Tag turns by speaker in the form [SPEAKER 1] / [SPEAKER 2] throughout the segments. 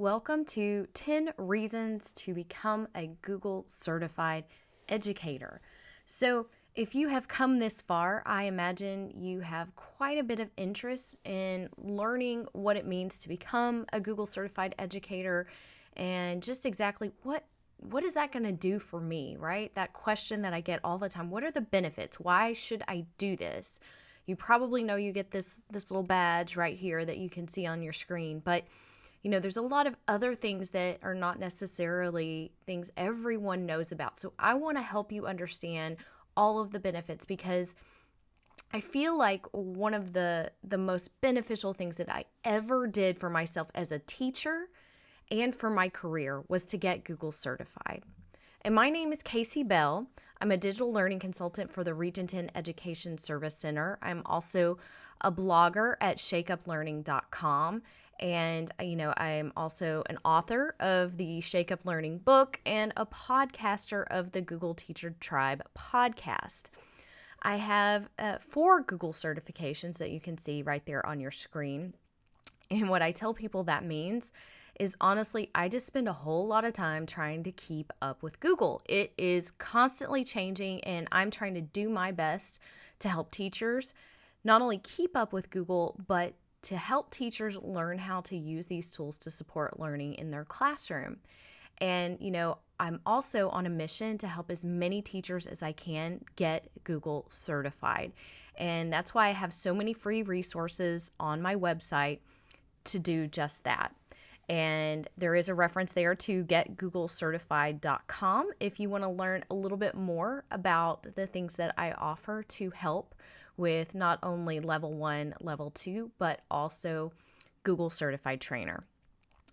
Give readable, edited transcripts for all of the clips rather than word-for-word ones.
[SPEAKER 1] Welcome to 10 Reasons to Become a Google Certified Educator. So, if you have come this far, I imagine you have quite a bit of interest in learning what it means to become a Google Certified Educator and just exactly what is that going to do for me, right? That question that I get all the time. What are the benefits? Why should I do this? You probably know you get this little badge right here that you can see on your screen, but there's a lot of other things that are not necessarily things everyone knows about. So I want to help you understand all of the benefits because I feel like one of the most beneficial things that I ever did for myself as a teacher and for my career was to get Google certified. And my name is Casey Bell. I'm a digital learning consultant for the Region 10 Education Service Center. I'm also a blogger at shakeuplearning.com. And, I'm also an author of the Shake Up Learning book and a podcaster of the Google Teacher Tribe podcast. I have 4 Google certifications that you can see right there on your screen. And what I tell people that means is honestly, I just spend a whole lot of time trying to keep up with Google. It is constantly changing, and I'm trying to do my best to help teachers not only keep up with Google, but to help teachers learn how to use these tools to support learning in their classroom. And, I'm also on a mission to help as many teachers as I can get Google certified. And that's why I have so many free resources on my website to do just that. And there is a reference there to getgooglecertified.com if you want to learn a little bit more about the things that I offer to help with not only level 1, level 2, but also Google Certified Trainer.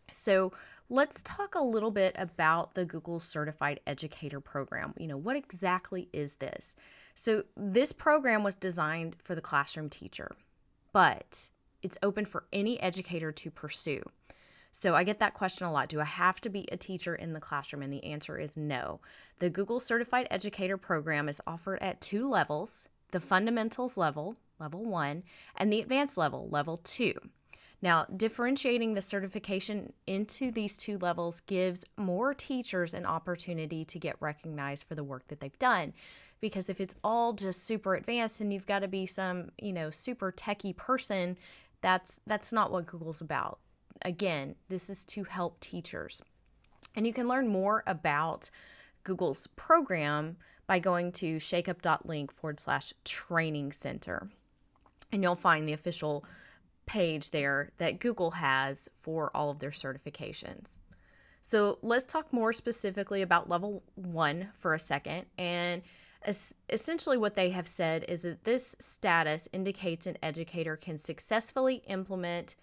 [SPEAKER 1] So let's talk a little bit about the Google Certified Educator program. What exactly is this? So this program was designed for the classroom teacher, but it's open for any educator to pursue. So I get that question a lot. Do I have to be a teacher in the classroom? And the answer is no. The Google Certified Educator program is offered at 2 levels, the fundamentals level, level 1, and the advanced level, level 2. Now, differentiating the certification into these 2 levels gives more teachers an opportunity to get recognized for the work that they've done. Because if it's all just super advanced and you've got to be some, super techie person, that's not what Google's about. Again, this is to help teachers. And you can learn more about Google's program by going to shakeup.link/training center. And you'll find the official page there that Google has for all of their certifications. So let's talk more specifically about level 1 for a second. And essentially what they have said is that this status indicates an educator can successfully implement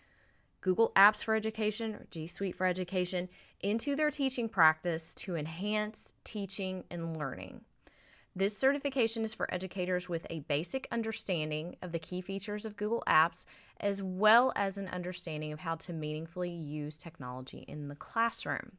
[SPEAKER 1] Google Apps for Education, or G Suite for Education, into their teaching practice to enhance teaching and learning. This certification is for educators with a basic understanding of the key features of Google Apps, as well as an understanding of how to meaningfully use technology in the classroom.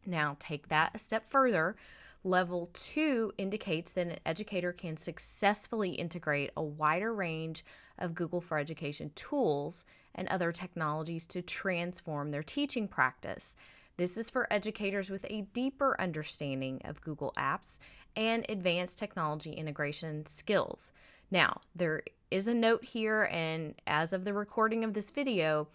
[SPEAKER 1] Now, take that a step further. Level 2 indicates that an educator can successfully integrate a wider range of Google for Education tools and other technologies to transform their teaching practice. This is for educators with a deeper understanding of Google Apps and advanced technology integration skills. Now, there is a note here, and as of the recording of this video,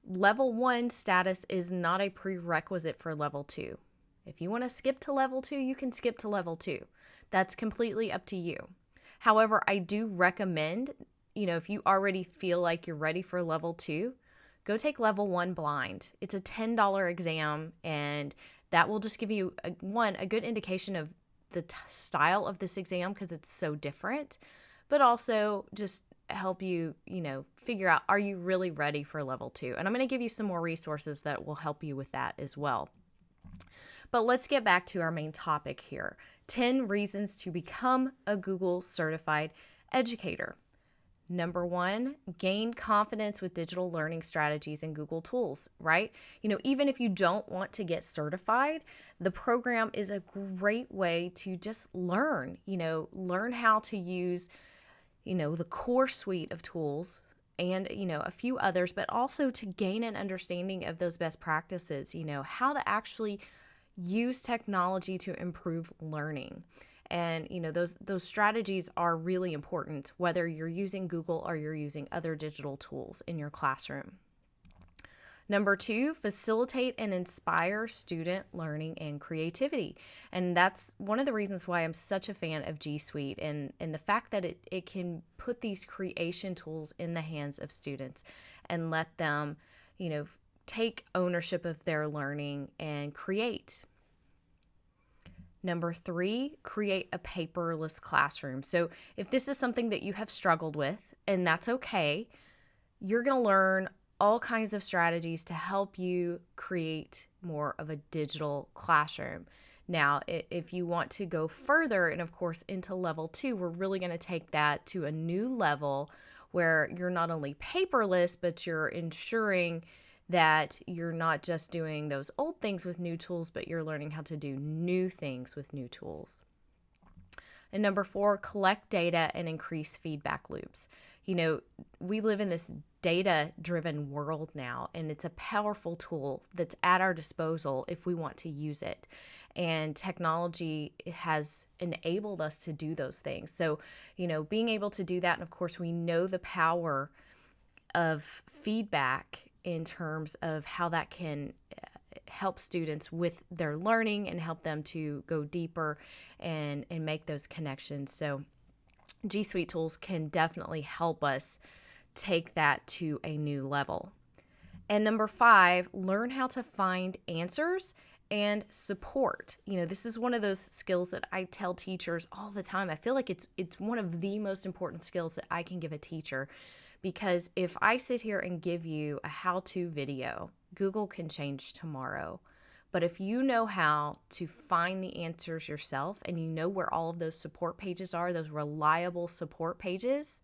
[SPEAKER 1] level 1 status is not a prerequisite for level 2. If you want to skip to level 2, you can skip to level 2. That's completely up to you. However, I do recommend, if you already feel like you're ready for level 2, go take level 1 blind. It's a $10 exam, and that will just give you, a good indication of the style of this exam because it's so different, but also just help you, figure out, are you really ready for level 2? And I'm going to give you some more resources that will help you with that as well. But let's get back to our main topic here. 10 reasons to become a Google Certified Educator. Number 1, gain confidence with digital learning strategies and Google tools, right? Even if you don't want to get certified, the program is a great way to just learn how to use, the core suite of tools and a few others, but also to gain an understanding of those best practices, how to actually use technology to improve learning. And those strategies are really important, whether you're using Google or you're using other digital tools in your classroom. Number 2, facilitate and inspire student learning and creativity. And that's one of the reasons why I'm such a fan of G Suite, and the fact that it can put these creation tools in the hands of students and let them, take ownership of their learning and create. Number 3, create a paperless classroom. So if this is something that you have struggled with, and that's okay, you're going to learn all kinds of strategies to help you create more of a digital classroom. Now, if you want to go further, and of course into level 2, we're really going to take that to a new level where you're not only paperless, but you're ensuring that you're not just doing those old things with new tools, but you're learning how to do new things with new tools. And number 4, collect data and increase feedback loops. We live in this data-driven world now, and it's a powerful tool that's at our disposal if we want to use it. And technology has enabled us to do those things. So, being able to do that, and of course, we know the power of feedback in terms of how that can help students with their learning and help them to go deeper and make those connections. So G Suite tools can definitely help us take that to a new level. And number 5, learn how to find answers and support. This is one of those skills that I tell teachers all the time. I feel like it's one of the most important skills that I can give a teacher, because if I sit here and give you a how-to video, Google can change tomorrow. But if you know how to find the answers yourself, and you know where all of those support pages are, those reliable support pages,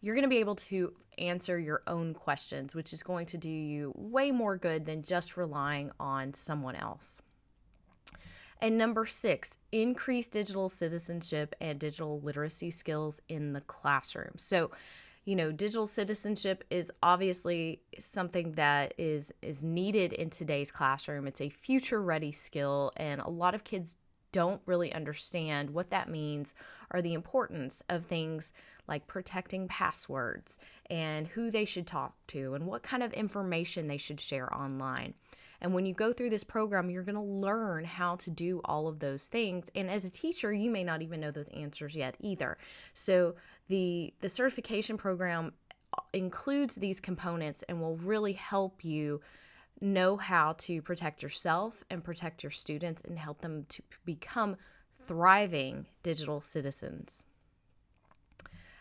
[SPEAKER 1] you're going to be able to answer your own questions, which is going to do you way more good than just relying on someone else. And number 6, increase digital citizenship and digital literacy skills in the classroom. So, digital citizenship is obviously something that is needed in today's classroom. It's a future-ready skill, and a lot of kids don't really understand what that means or the importance of things like protecting passwords and who they should talk to and what kind of information they should share online. And when you go through this program, you're going to learn how to do all of those things. And as a teacher, you may not even know those answers yet either. So the certification program includes these components and will really help you know how to protect yourself and protect your students and help them to become thriving digital citizens.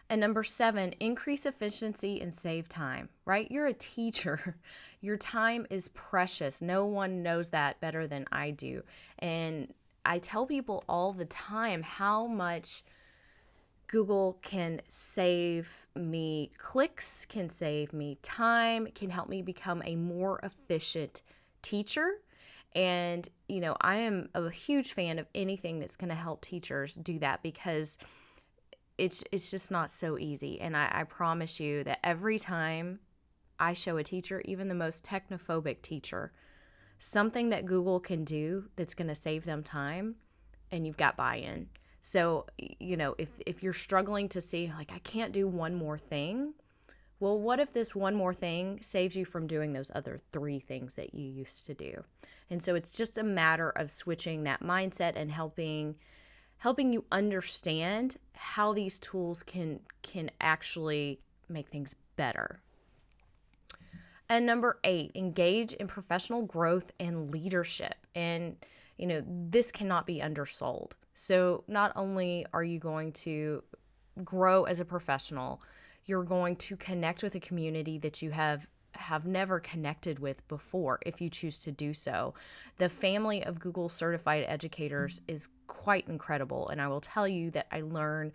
[SPEAKER 1] And number 7, increase efficiency and save time, right? You're a teacher. Your time is precious. No one knows that better than I do. And I tell people all the time how much Google can save me clicks, can save me time, can help me become a more efficient teacher. And, I am a huge fan of anything that's going to help teachers do that, because it's just not so easy. And I promise you that every time I show a teacher, even the most technophobic teacher, something that Google can do that's going to save them time, and you've got buy-in. So, if you're struggling to see, like, I can't do one more thing, well, what if this one more thing saves you from doing those other 3 things that you used to do? And so it's just a matter of switching that mindset and helping you understand how these tools can actually make things better. And number 8, engage in professional growth and leadership. And, this cannot be undersold. So not only are you going to grow as a professional, you're going to connect with a community that you have never connected with before if you choose to do so. The family of Google Certified Educators is quite incredible, and I will tell you that I learn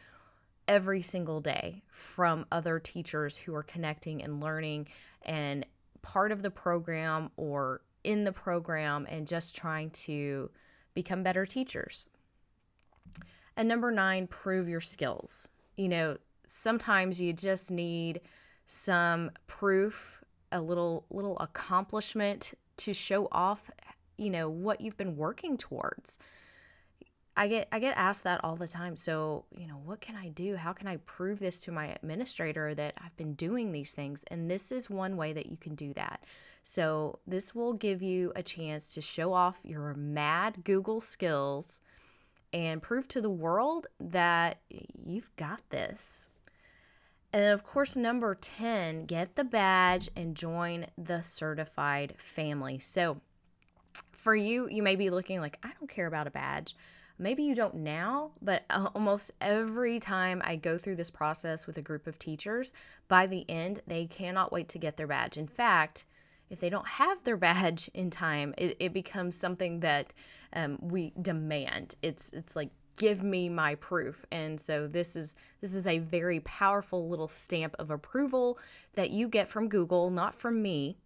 [SPEAKER 1] every single day from other teachers who are connecting and learning and part of the program or in the program and just trying to become better teachers. And number 9, prove your skills. Sometimes you just need some proof, a little accomplishment to show off, what you've been working towards. I get asked that all the time. So, what can I do? How can I prove this to my administrator that I've been doing these things? And this is one way that you can do that. So, this will give you a chance to show off your mad Google skills and prove to the world that you've got this. And of course, number 10, get the badge and join the certified family. So, for you, you may be looking like, I don't care about a badge. Maybe you don't now, but almost every time I go through this process with a group of teachers, by the end, they cannot wait to get their badge. In fact, if they don't have their badge in time, it becomes something that we demand. It's like, give me my proof. And so this is a very powerful little stamp of approval that you get from Google, not from me.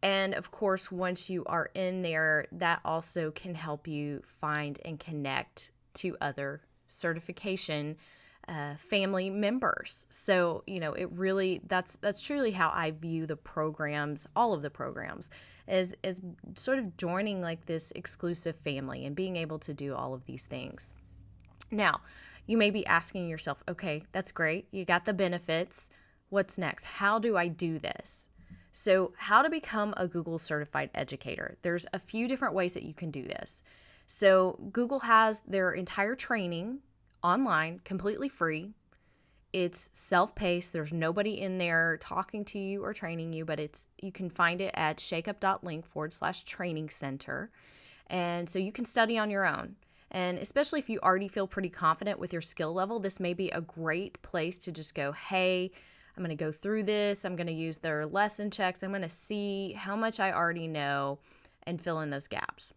[SPEAKER 1] And of course, once you are in there, that also can help you find and connect to other certification family members. So, it really, that's truly how I view the programs, all of the programs, as sort of joining like this exclusive family and being able to do all of these things. Now, you may be asking yourself, okay, that's great. You got the benefits. What's next? How do I do this? So, how to become a Google Certified Educator. There's a few different ways that you can do this. So, Google has their entire training online, completely free. It's self-paced. There's nobody in there talking to you or training you, but you can find it at shakeup.link/training center. And so you can study on your own. And especially if you already feel pretty confident with your skill level, this may be a great place to just go, hey, I'm going to go through this. I'm going to use their lesson checks. I'm going to see how much I already know and fill in those gaps.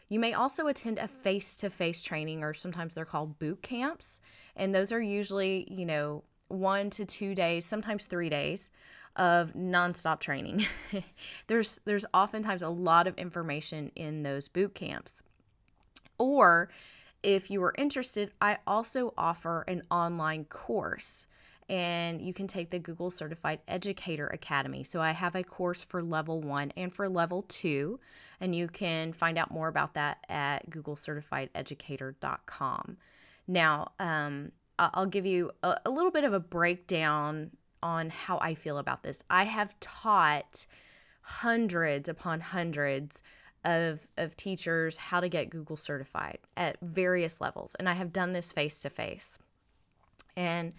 [SPEAKER 1] You may also attend a face-to-face training, or sometimes they're called boot camps. And those are usually, 1 to 2 days, sometimes 3 days of nonstop training. There's oftentimes a lot of information in those boot camps. Or if you are interested, I also offer an online course. And you can take the Google Certified Educator Academy. So I have a course for level 1 and for level 2, and you can find out more about that at googlecertifiededucator.com. Now, I'll give you a little bit of a breakdown on how I feel about this. I have taught hundreds upon hundreds of teachers how to get Google certified at various levels, and I have done this face-to-face. And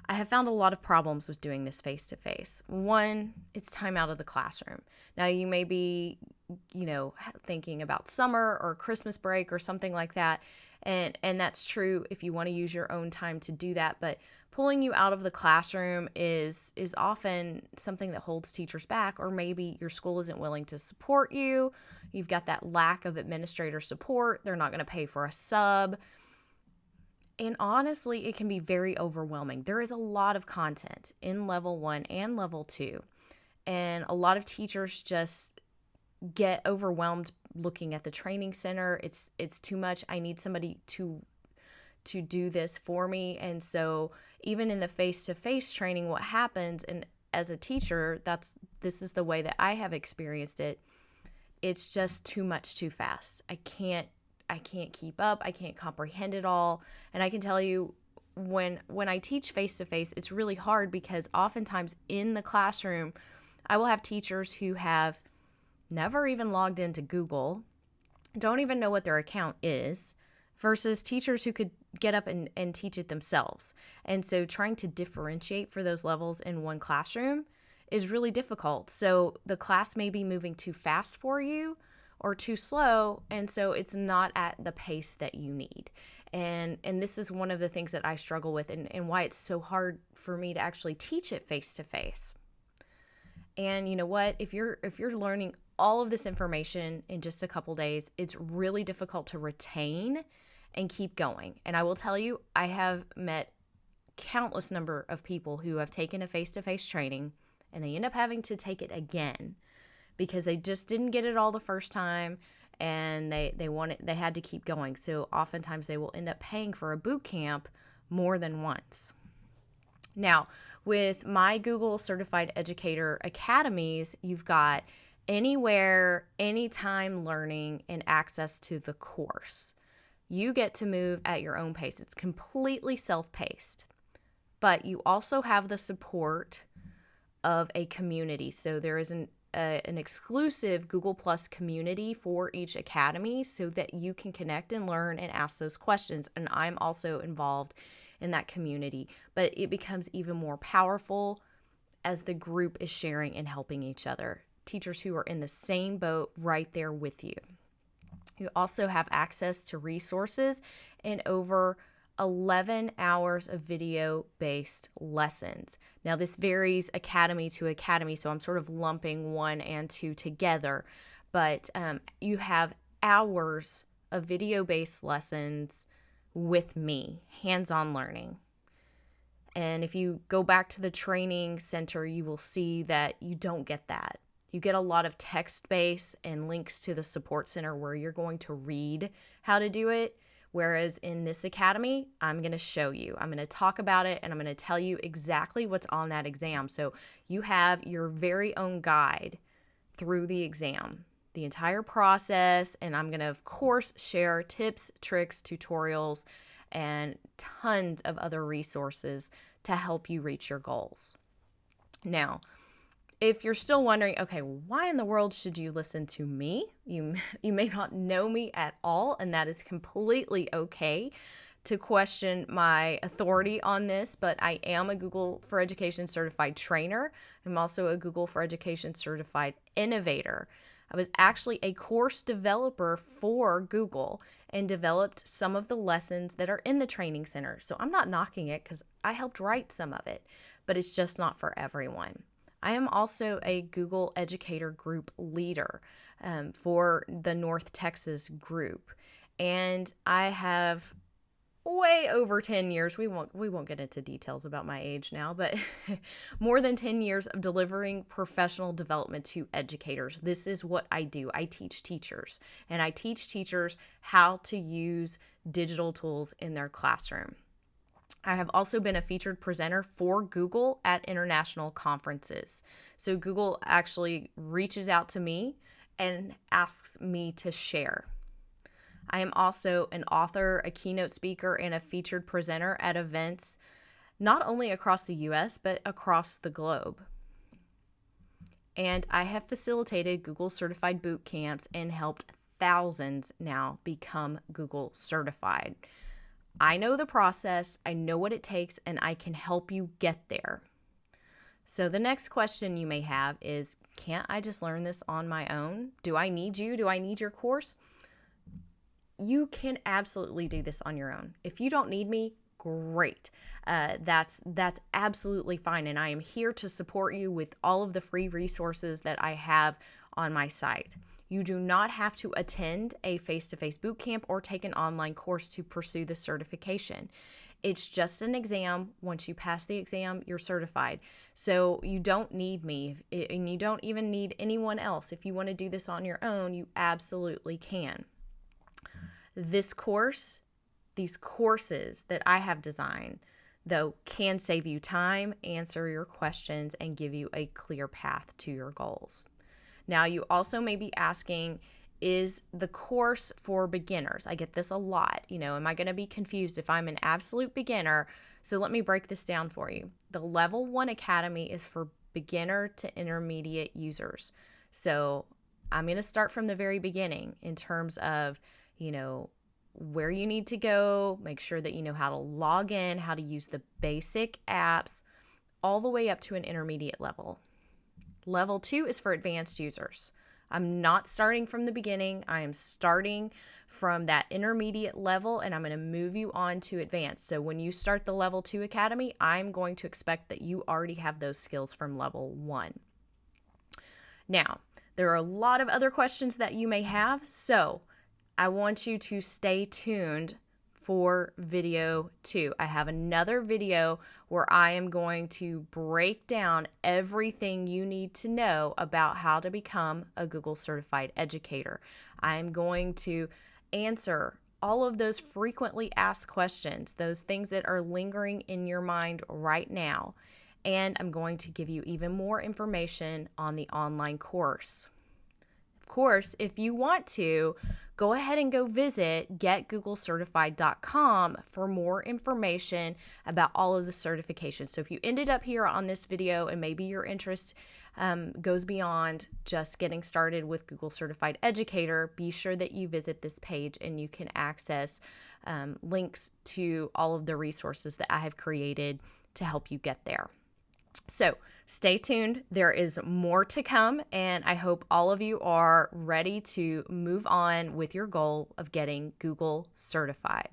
[SPEAKER 1] I have found a lot of problems with doing this face-to-face. One, it's time out of the classroom. Now, you may be, thinking about summer or Christmas break or something like that. And that's true if you want to use your own time to do that. But pulling you out of the classroom is often something that holds teachers back, or maybe your school isn't willing to support you. You've got that lack of administrator support. They're not going to pay for a sub. And honestly, it can be very overwhelming. There is a lot of content in level 1 and level 2. And a lot of teachers just get overwhelmed looking at the training center. It's too much. I need somebody to do this for me. And so even in the face-to-face training, what happens, and as a teacher, this is the way that I have experienced it. It's just too much too fast. I can't keep up. I can't comprehend it all. And I can tell you, when I teach face-to-face, it's really hard because oftentimes in the classroom, I will have teachers who have never even logged into Google, don't even know what their account is, versus teachers who could get up and teach it themselves. And so trying to differentiate for those levels in one classroom is really difficult. So the class may be moving too fast for you or too slow, and so it's not at the pace that you need. And this is one of the things that I struggle with, and why it's so hard for me to actually teach it face-to-face. And you know what? If you're learning all of this information in just a couple days, it's really difficult to retain and keep going. And I will tell you, I have met countless number of people who have taken a face-to-face training, and they end up having to take it again because they just didn't get it all the first time, and they had to keep going. So oftentimes they will end up paying for a boot camp more than once. Now, with my Google Certified Educator Academies, you've got anywhere, anytime learning and access to the course. You get to move at your own pace. It's completely self-paced, but you also have the support of a community. So there is an exclusive Google Plus community for each academy so that you can connect and learn and ask those questions. And I'm also involved in that community, but it becomes even more powerful as the group is sharing and helping each other. Teachers who are in the same boat right there with you. You also have access to resources and over 11 hours of video-based lessons. Now, this varies academy to academy, so I'm sort of lumping 1 and 2 together, but you have hours of video-based lessons with me, hands-on learning. And if you go back to the training center, you will see that you don't get that. You get a lot of text-based and links to the support center where you're going to read how to do it. Whereas in this academy, I'm going to show you. I'm going to talk about it and I'm going to tell you exactly what's on that exam. So you have your very own guide through the exam, the entire process. And I'm going to, of course, share tips, tricks, tutorials, and tons of other resources to help you reach your goals. Now, if you're still wondering, okay, why in the world should you listen to me? You may not know me at all, and that is completely okay to question my authority on this, but I am a Google for Education certified trainer. I'm also a Google for Education certified innovator. I was actually a course developer for Google and developed some of the lessons that are in the training center. So I'm not knocking it because I helped write some of it, but it's just not for everyone. I am also a Google Educator Group leader for the North Texas group, and I have way over 10 years. We won't get into details about my age now, but more than 10 years of delivering professional development to educators. This is what I do. I teach teachers, and I teach teachers how to use digital tools in their classroom. I have also been a featured presenter for Google at international conferences. So Google actually reaches out to me and asks me to share. I am also an author, a keynote speaker, and a featured presenter at events not only across the US, but across the globe. And I have facilitated Google certified boot camps and helped thousands now become Google certified. I know the process, I know what it takes, and I can help you get there. So the next question you may have is, can't I just learn this on my own? Do I need you? Do I need your course? You can absolutely do this on your own. If you don't need me, great. That's absolutely fine, and I am here to support you with all of the free resources that I have on my site. You do not have to attend a face-to-face boot camp or take an online course to pursue the certification. It's just an exam. Once you pass the exam, you're certified. So you don't need me, and you don't even need anyone else. If you want to do this on your own, you absolutely can. This course, these courses that I have designed, though, can save you time, answer your questions, and give you a clear path to your goals. Now, you also may be asking, is the course for beginners? I get this a lot. Am I going to be confused if I'm an absolute beginner? So let me break this down for you. The Level 1 Academy is for beginner to intermediate users. So I'm going to start from the very beginning in terms of, where you need to go, make sure that you know how to log in, how to use the basic apps, all the way up to an intermediate level. Level 2 is for advanced users. I'm not starting from the beginning. I am starting from that intermediate level, and I'm going to move you on to advanced. So when you start the Level 2 Academy, I'm going to expect that you already have those skills from Level 1. Now, there are a lot of other questions that you may have, so I want you to stay tuned for video 2. I have another video where I am going to break down everything you need to know about how to become a Google Certified Educator. I am going to answer all of those frequently asked questions, those things that are lingering in your mind right now. And I'm going to give you even more information on the online course. Of course, if you want to, go ahead and go visit getgooglecertified.com for more information about all of the certifications. So if you ended up here on this video and maybe your interest goes beyond just getting started with Google Certified Educator, be sure that you visit this page and you can access links to all of the resources that I have created to help you get there. So stay tuned. There is more to come, and I hope all of you are ready to move on with your goal of getting Google certified.